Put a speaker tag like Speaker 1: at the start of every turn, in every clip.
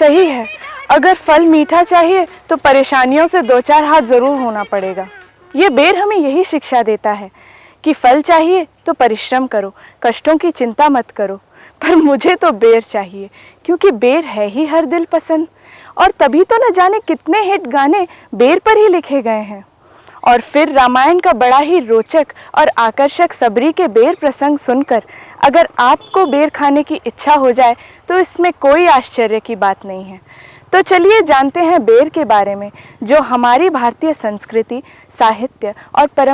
Speaker 1: सही है, अगर फल मीठा चाहिए तो परेशानियों से दो चार हाथ जरूर होना पड़ेगा। ये बेर हमें यही शिक्षा देता है कि फल चाहिए तो परिश्रम करो, कष्टों की चिंता मत करो। पर मुझे तो बेर चाहिए, क्योंकि बेर है ही हर दिल पसंद। और तभी तो न जाने कितने हिट गाने बेर पर ही लिखे गए हैं। और फिर रामायण का बड़ा ही रोचक और आकर्षक सबरी के बेर प्रसंग सुनकर अगर आपको बेर खाने की इच्छा हो जाए तो इसमें कोई आश्चर्य की बात नहीं है। तो चलिए जानते हैं बेर के बारे में, जो हमारी भारतीय संस्कृति, साहित्य और परंपरा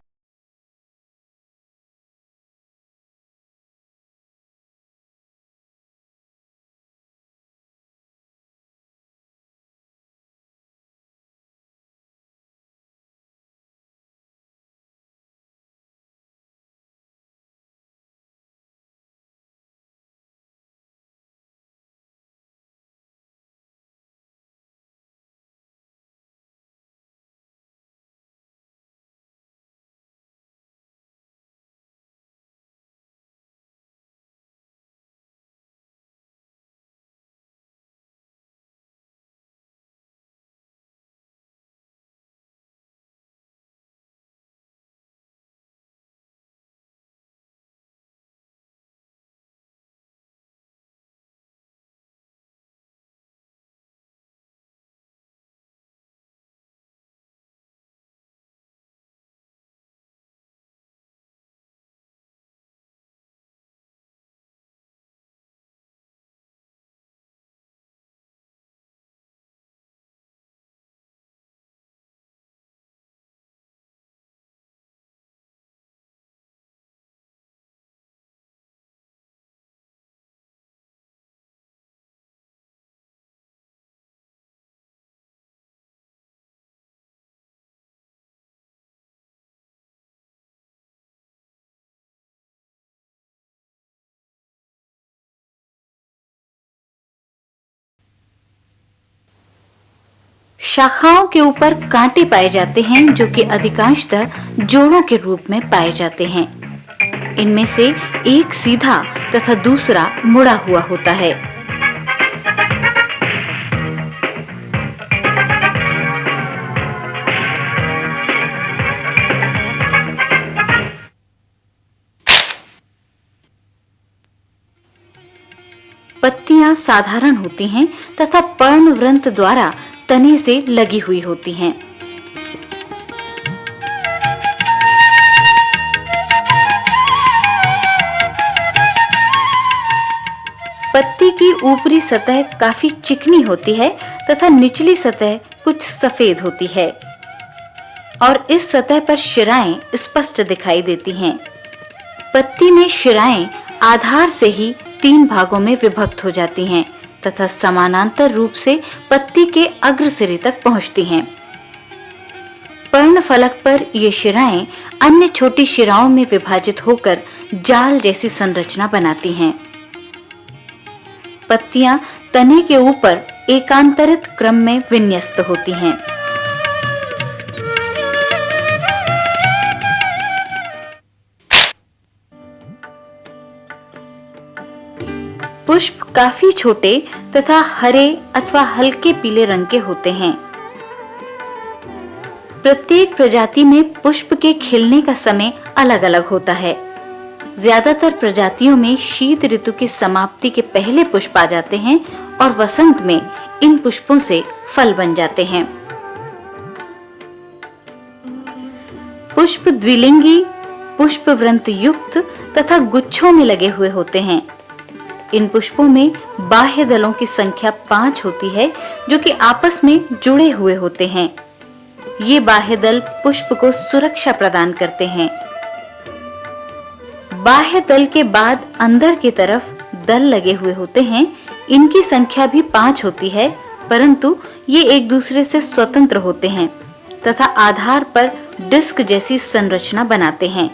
Speaker 2: शाखाओं के ऊपर कांटे पाए जाते हैं, जो कि अधिकांशतः जोड़ों के रूप में पाए जाते हैं। इनमें से एक सीधा तथा दूसरा मुड़ा हुआ होता है। पत्तियां साधारण होती हैं तथा पर्णवृंत द्वारा तने से लगी हुई होती हैं। पत्ती की ऊपरी सतह काफी चिकनी होती है तथा निचली सतह कुछ सफेद होती है और इस सतह पर शिराएं स्पष्ट दिखाई देती हैं। पत्ती में शिराएं आधार से ही 3 भागों में विभक्त हो जाती हैं तथा समानांतर रूप से पत्ती के अग्र सिरे तक पहुंचती हैं। पर्णफलक पर ये शिराएं अन्य छोटी शिराओं में विभाजित होकर जाल जैसी संरचना बनाती हैं। पत्तियां तने के ऊपर एकांतरित क्रम में विन्यस्त होती हैं। पुष्प काफी छोटे तथा हरे अथवा हल्के पीले रंग के होते हैं। प्रत्येक प्रजाति में पुष्प के खिलने का समय अलग-अलग होता है। ज्यादातर प्रजातियों में शीत ऋतु की समाप्ति के पहले पुष्प आ जाते हैं और वसंत में इन पुष्पों से फल बन जाते हैं। पुष्प द्विलिंगी, पुष्पवृंत युक्त तथा गुच्छों में लगे हुए होते हैं। इन पुष्पों में बाह्य दलों की संख्या 5 होती है, जो कि आपस में जुड़े हुए होते हैं। ये बाह्य दल पुष्प को सुरक्षा प्रदान करते हैं। बाह्य दल के बाद अंदर की तरफ दल लगे हुए होते हैं। इनकी संख्या भी 5 होती है, परंतु ये एक दूसरे से स्वतंत्र होते हैं तथा आधार पर डिस्क जैसी संरचना बनाते हैं।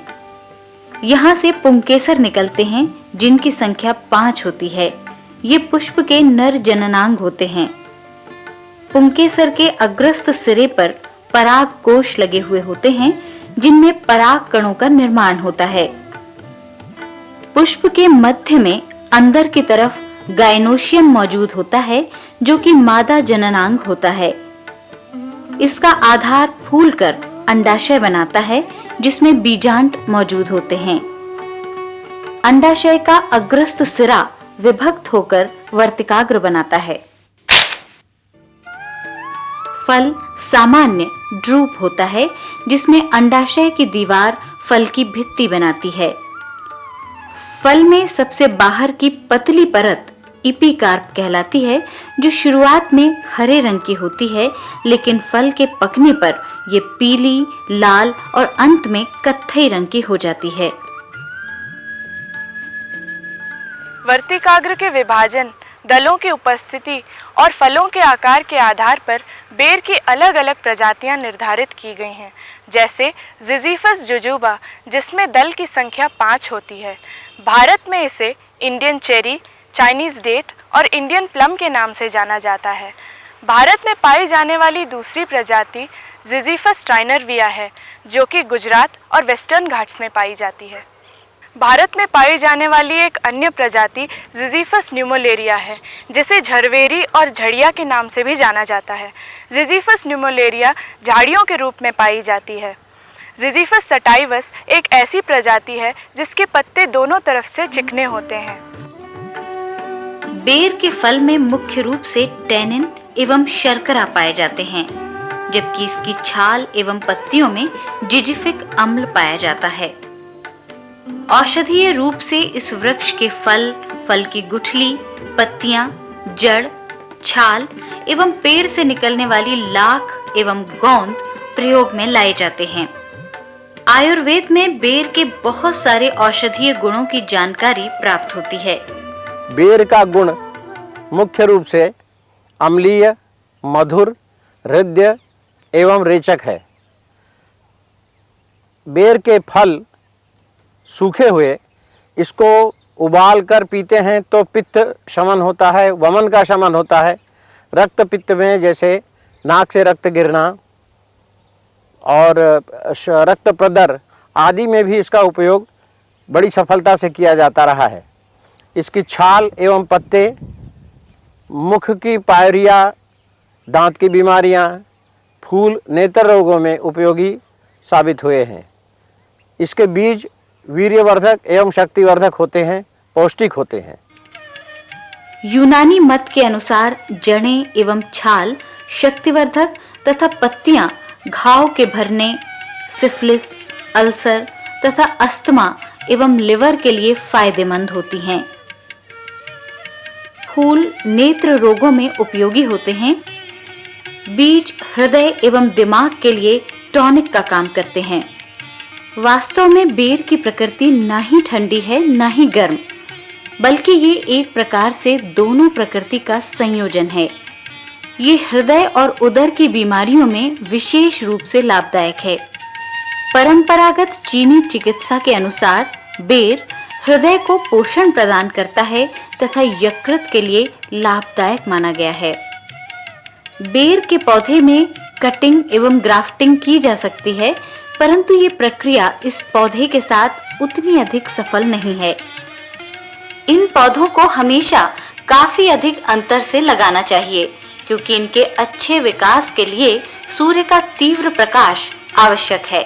Speaker 2: यहाँ से पुंकेसर निकलते हैं, जिनकी संख्या 5 होती है। ये पुष्प के नर जननांग होते हैं। पुंकेसर के अग्रस्त सिरे पर पराग कोश लगे हुए होते हैं, जिनमें पराग कणों का निर्माण होता है। पुष्प के मध्य में अंदर की तरफ गायनोशियम मौजूद होता है जो कि मादा जननांग होता है। इसका आधार फूलकर अंडाशय बनाता है जिसमें बीजांड मौजूद होते हैं। अंडाशय का अग्रस्त सिरा विभक्त होकर वर्तिकाग्र बनाता है। फल सामान्य ड्रूप होता है जिसमें अंडाशय की दीवार फल की भित्ति बनाती है। फल में सबसे बाहर की पतली परत इपिकार्प कहलाती है जो शुरुआत में हरे रंग की होती है, लेकिन फल के पकने पर ये पीली, लाल और अंत में कत्थई रंग की हो जाती है।
Speaker 1: वर्तिकाग्र के विभाजन, दलों की उपस्थिति और फलों के आकार के आधार पर बेर की अलग अलग प्रजातियां निर्धारित की गई हैं, जैसे जिजीफस जुजुबा जिसमें दल की संख्या 5 होती है। भारत में इसे इंडियन चेरी, चाइनीज डेट और इंडियन प्लम के नाम से जाना जाता है। भारत में पाई जाने वाली दूसरी प्रजाति जिजीफस ट्राइनरविया है जो कि गुजरात और वेस्टर्न घाट्स में पाई जाती है। भारत में पाई जाने वाली एक अन्य प्रजाति जिजीफस न्यूमोलेरिया है जिसे झरवेरी और झड़िया के नाम से भी जाना जाता है। जिजीफस न्यूमोलेरिया झाड़ियों के रूप में पाई जाती है। जिजीफस सटाइवस एक ऐसी प्रजाति है जिसके पत्ते दोनों तरफ से चिकने होते हैं।
Speaker 2: बेर के फल में मुख्य रूप से टैनिन एवं शर्करा पाए जाते हैं, जबकि इसकी छाल एवं पत्तियों में जिजिफिक अम्ल पाया जाता है। औषधीय रूप से इस वृक्ष के फल, फल की गुठली, पत्तियां, जड़, छाल एवं पेड़ से निकलने वाली लाख एवं गोंद प्रयोग में लाए जाते हैं। आयुर्वेद में बेर के बहुत सारे औषधीय गुणों की जानकारी प्राप्त होती है।
Speaker 3: बेर का गुण मुख्य रूप से अम्लीय, मधुर, हृद्य एवं रेचक है। बेर के फल सूखे हुए इसको उबाल कर पीते हैं तो पित्त शमन होता है, वमन का शमन होता है। रक्त पित्त में जैसे नाक से रक्त गिरना और रक्त प्रदर आदि में भी इसका उपयोग बड़ी सफलता से किया जाता रहा है। इसकी छाल एवं पत्ते मुख की पायरिया, दांत की बीमारियां, फूल, नेत्र रोगों में उपयोगी साबित हुए हैं। इसके बीज वीर्यवर्धक एवं शक्तिवर्धक होते हैं, पौष्टिक होते हैं।
Speaker 2: यूनानी मत के अनुसार जड़ें एवं छाल शक्तिवर्धक तथा पत्तियां घाव के भरने, सिफिलिस, अल्सर तथा अस्थमा एवं लिवर के लिए फायदेमंद होती हैं। फूल नेत्र रोगों में उपयोगी होते हैं। बीज हृदय एवं दिमाग के लिए टॉनिक का काम करते हैं। वास्तव में बेर की प्रकृति ना ही ठंडी है ना ही गर्म, बल्कि ये एक प्रकार से दोनों प्रकृति का संयोजन है। ये हृदय और उदर की बीमारियों में विशेष रूप से लाभदायक है। परंपरागत चीनी चिकित्सा के अनुसार बेर हृदय को पोषण प्रदान करता है तथा यकृत के लिए लाभदायक माना गया है। बेर के पौधे में कटिंग एवं ग्राफ्टिंग की जा सकती है, परंतु ये प्रक्रिया इस पौधे के साथ उतनी अधिक सफल नहीं है। इन पौधों को हमेशा काफी अधिक अंतर से लगाना चाहिए, क्योंकि इनके अच्छे विकास के लिए सूर्य का तीव्र प्रकाश आवश्यक है।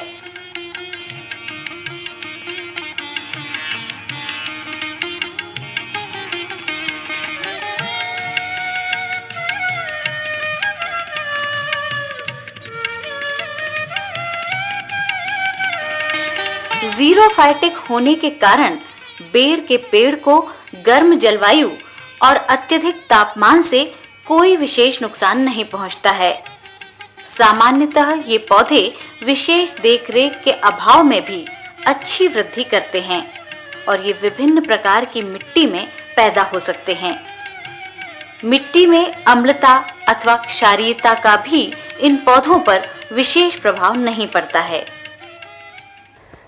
Speaker 2: ज़ीरोफाइटिक होने के कारण बेर के पेड़ को गर्म जलवायु और अत्यधिक तापमान से कोई विशेष नुकसान नहीं पहुंचता है। सामान्यतः ये पौधे विशेष देखरेख के अभाव में भी अच्छी वृद्धि करते हैं और ये विभिन्न प्रकार की मिट्टी में पैदा हो सकते हैं। मिट्टी में अम्लता अथवा क्षारीयता का भी इन पौधों पर विशेष प्रभाव नहीं पड़ता है।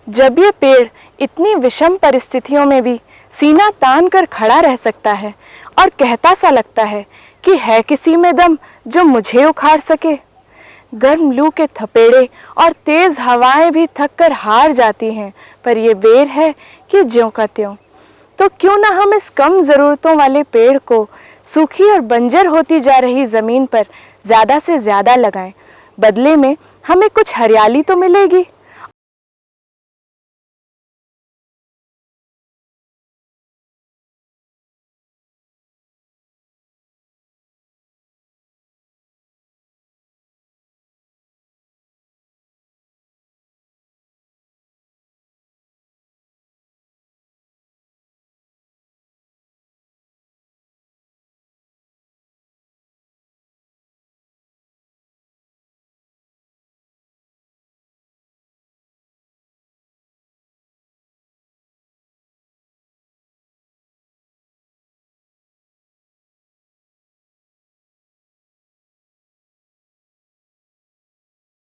Speaker 1: जब ये पेड़ इतनी विषम परिस्थितियों में भी सीना तान कर खड़ा रह सकता है और कहता सा लगता है कि है किसी में दम जो मुझे उखाड़ सके। गर्म लू के थपेड़े और तेज हवाएं भी थक कर हार जाती हैं, पर ये बेर है कि ज्यों का त्यों। तो क्यों ना हम इस कम ज़रूरतों वाले पेड़ को सूखी और बंजर होती जा रही ज़मीन पर ज़्यादा से ज़्यादा लगाएं। बदले में हमें कुछ हरियाली तो मिलेगी।